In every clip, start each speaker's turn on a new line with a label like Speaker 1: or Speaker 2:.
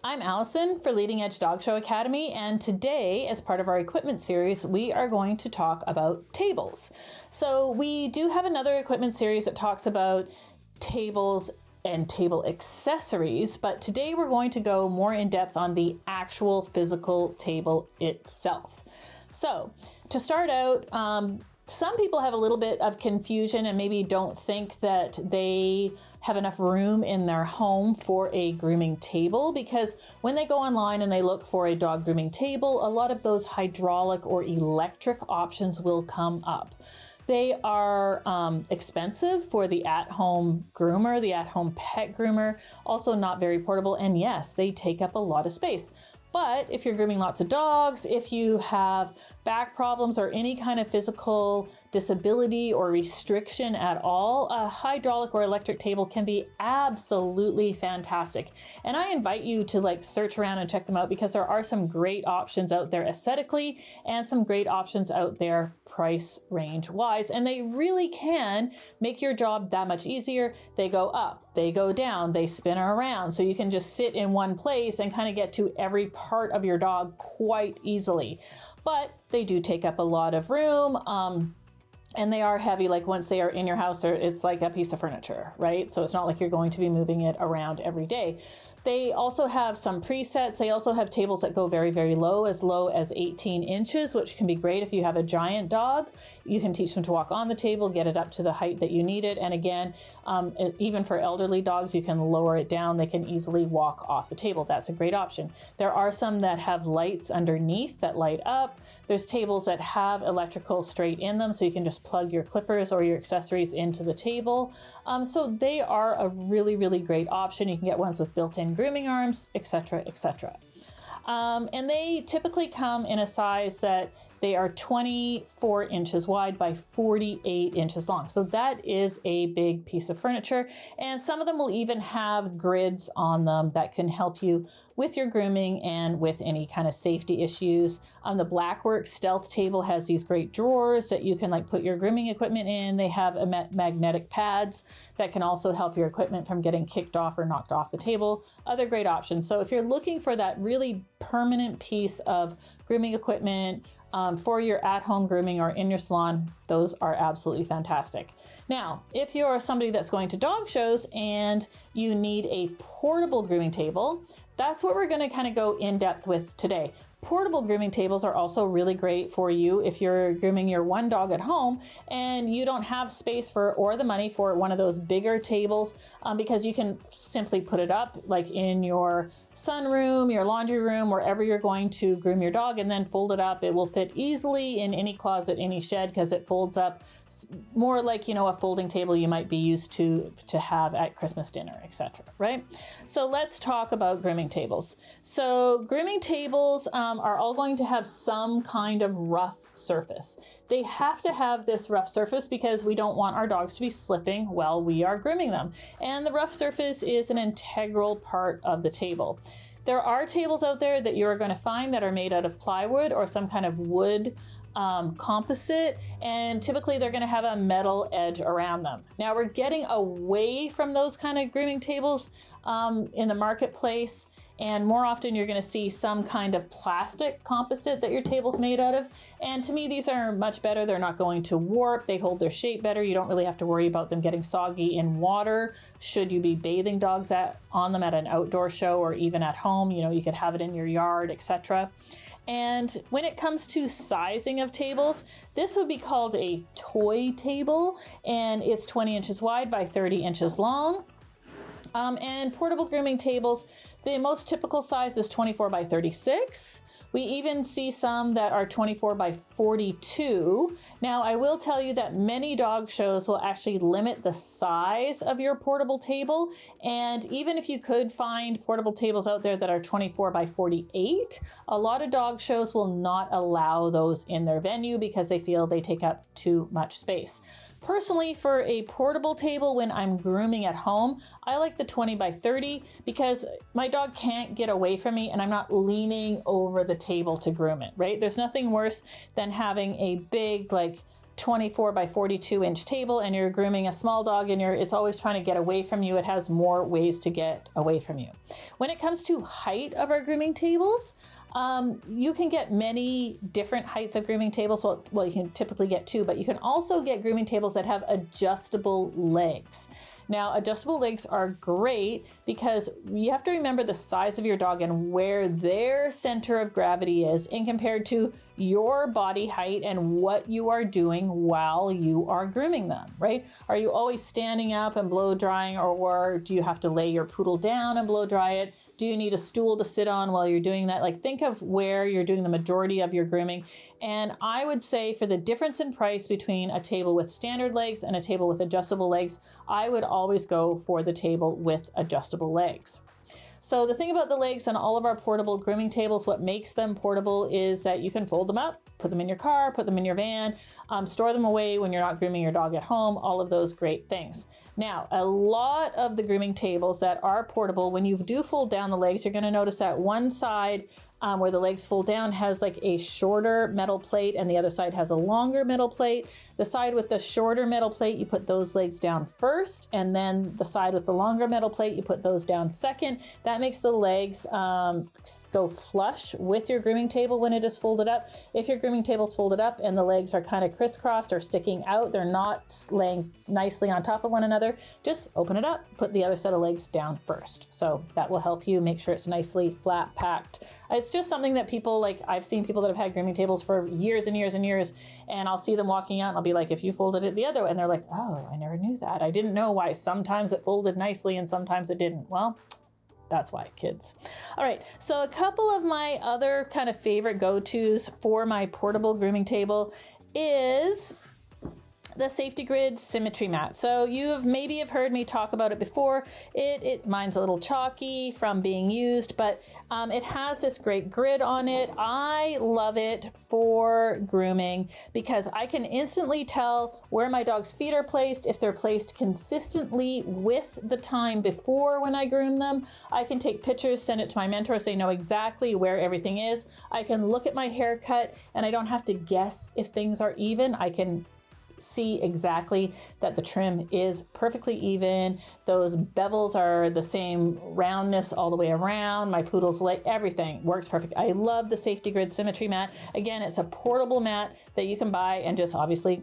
Speaker 1: I'm Allison for Leading Edge Dog Show Academy, and today, as part of our equipment series, we are going to talk about tables. So we do have another equipment series that talks about tables and table accessories, but today we're going to go more in depth on the actual physical table itself. So to start out, some people have a little bit of confusion and maybe don't think that they have enough room in their home for a grooming table, because when they go online and they look for a dog grooming table, a lot of those hydraulic or electric options will come up. They are expensive for the at-home groomer, the at-home pet groomer, also not very portable, and yes, they take up a lot of space. But if you're grooming lots of dogs, if you have back problems or any kind of physical disability or restriction at all, a hydraulic or electric table can be absolutely fantastic. And I invite you to search around and check them out, because there are some great options out there aesthetically and some great options out there price range wise. And they really can make your job that much easier. They go up, they go down, they spin around. So you can just sit in one place and kind of get to every part of your dog quite easily. But they do take up a lot of room. And they are heavy. Like once they are in your house, it's like a piece of furniture, right? So it's not like you're going to be moving it around every day. They also have some presets. They also have tables that go very, very low as 18 inches, which can be great if you have a giant dog. You can teach them to walk on the table, get it up to the height that you need it. And again, even for elderly dogs, you can lower it down. They can easily walk off the table. That's a great option. There are some that have lights underneath that light up. There's tables that have electrical straight in them, so you can just plug your clippers or your accessories into the table. So they are a really, really great option. You can get ones with built-in grooming arms, etc., etc. And they typically come in a size that they are 24 inches wide by 48 inches long. So that is a big piece of furniture. And some of them will even have grids on them that can help you with your grooming and with any kind of safety issues. The Blackworks Stealth table has these great drawers that you can put your grooming equipment in. They have magnetic pads that can also help your equipment from getting kicked off or knocked off the table. Other great options. So if you're looking for that really permanent piece of grooming equipment, for your at-home grooming or in your salon, those are absolutely fantastic. Now, if you're somebody that's going to dog shows and you need a portable grooming table, that's what we're going to kind of go in depth with today. Portable grooming tables are also really great for you if you're grooming your one dog at home and you don't have space or the money for one of those bigger tables, because you can simply put it up in your sunroom, your laundry room, wherever you're going to groom your dog, and then fold it up. It will fit easily in any closet, any shed, because it folds up more like, a folding table you might be used to have at Christmas dinner, etc. Right? So let's talk about grooming tables. So grooming tables are all going to have some kind of rough surface. They have to have this rough surface because we don't want our dogs to be slipping while we are grooming them. And the rough surface is an integral part of the table. There are tables out there that you're going to find that are made out of plywood or some kind of wood composite, and typically they're going to have a metal edge around them. Now we're getting away from those kind of grooming tables in the marketplace, and more often you're going to see some kind of plastic composite that your table's made out of. And to me, these are much better. They're not going to warp. They hold their shape better. You don't really have to worry about them getting soggy in water should you be bathing dogs on them at an outdoor show or even at home. You could have it in your yard, etc. And when it comes to sizing of tables, this would be called a toy table, and it's 20 inches wide by 30 inches long. And portable grooming tables, the most typical size is 24 by 36. We even see some that are 24 by 42. Now, I will tell you that many dog shows will actually limit the size of your portable table. And even if you could find portable tables out there that are 24 by 48, a lot of dog shows will not allow those in their venue because they feel they take up too much space. Personally, for a portable table when I'm grooming at home, I like the 20 by 30 because my dog can't get away from me and I'm not leaning over the table to groom it, right? There's nothing worse than having a big, 24 by 42 inch table and you're grooming a small dog and it's always trying to get away from you, it has more ways to get away from you. When it comes to height of our grooming tables, you can get many different heights of grooming tables. Well, you can typically get two, but you can also get grooming tables that have adjustable legs. Now, adjustable legs are great because you have to remember the size of your dog and where their center of gravity is in compared to your body height and what you are doing while you are grooming them, right? Are you always standing up and blow drying, or do you have to lay your poodle down and blow dry it? Do you need a stool to sit on while you're doing that? Like, think of where you're doing the majority of your grooming. And I would say for the difference in price between a table with standard legs and a table with adjustable legs, I would always go for the table with adjustable legs. So the thing about the legs on all of our portable grooming tables, what makes them portable is that you can fold them up, put them in your car, put them in your van, store them away when you're not grooming your dog at home, all of those great things. Now, a lot of the grooming tables that are portable, when you do fold down the legs, you're going to notice that one side where the legs fold down has like a shorter metal plate and the other side has a longer metal plate. The side with the shorter metal plate, you put those legs down first, and then the side with the longer metal plate, you put those down second. That makes the legs go flush with your grooming table when it is folded up. If your grooming table's folded up and the legs are kind of crisscrossed or sticking out, they're not laying nicely on top of one another, just open it up, put the other set of legs down first. So that will help you make sure it's nicely flat packed. It's just something that people, like, I've seen people that have had grooming tables for years and years and years, and I'll see them walking out and I'll be like, if you folded it the other way, and they're like, oh, I never knew that. I didn't know why sometimes it folded nicely and sometimes it didn't. Well, that's why, kids. All right, so a couple of my other kind of favorite go-tos for my portable grooming table is the Safety Grid Symmetry Mat. So you have maybe heard me talk about it before. Mine's a little chalky from being used, but it has this great grid on it. I love it for grooming because I can instantly tell where my dog's feet are placed, if they're placed consistently with the time before when I groom them. I can take pictures, send it to my mentor, so I know exactly where everything is. I can look at my haircut and I don't have to guess if things are even. I can see exactly that the trim is perfectly even. Those bevels are the same roundness all the way around. My poodle's leg, everything works perfect. I love the Safety Grid Symmetry Mat. Again, it's a portable mat that you can buy and just obviously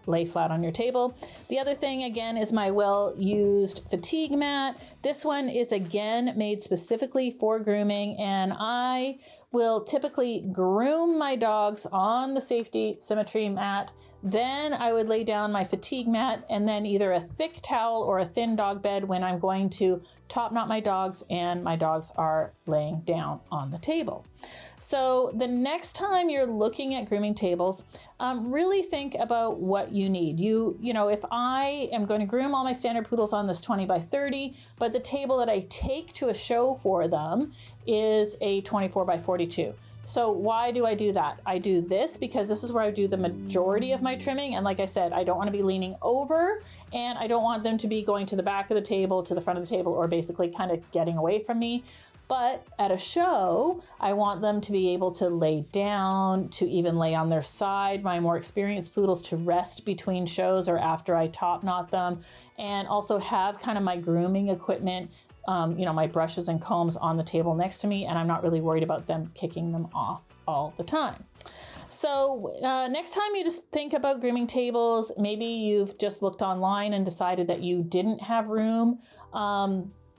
Speaker 1: lay flat on your table. The other thing, again, is my well-used fatigue mat. This one is, again, made specifically for grooming, and I will typically groom my dogs on the Safety Symmetry mat. Then I would lay down my fatigue mat and then either a thick towel or a thin dog bed when I'm going to top knot my dogs and my dogs are laying down on the table. So the next time you're looking at grooming tables, really think about what you need. You know, if I am going to groom all my standard poodles on this 20 by 30, but the table that I take to a show for them is a 24 by 42. So why do I do that? I do this because this is where I do the majority of my trimming. And like I said, I don't want to be leaning over and I don't want them to be going to the back of the table, to the front of the table, or basically kind of getting away from me. But at a show, I want them to be able to lay down, to even lay on their side, my more experienced poodles to rest between shows or after I top knot them, and also have kind of my grooming equipment, my brushes and combs on the table next to me, and I'm not really worried about them kicking them off all the time. So next time you just think about grooming tables, maybe you've just looked online and decided that you didn't have room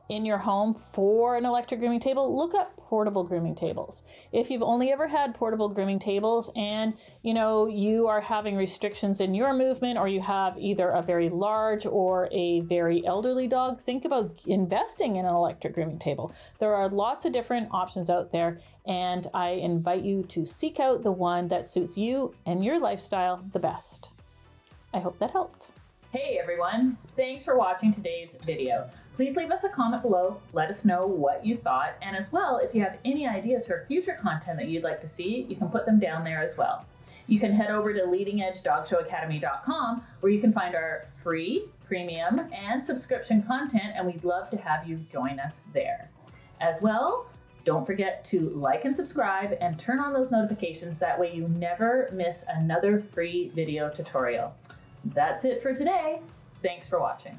Speaker 1: in your home for an electric grooming table, look up portable grooming tables. If you've only ever had portable grooming tables and you are having restrictions in your movement, or you have either a very large or a very elderly dog, think about investing in an electric grooming table. There are lots of different options out there, and I invite you to seek out the one that suits you and your lifestyle the best. I hope that helped. Hey everyone, thanks for watching today's video. Please leave us a comment below, let us know what you thought, and as well, if you have any ideas for future content that you'd like to see, you can put them down there as well. You can head over to leadingedgedogshow.com where you can find our free, premium, and subscription content, and we'd love to have you join us there. As well, Don't forget to like and subscribe and turn on those notifications. That way you never miss another free video tutorial. That's it for today. Thanks for watching.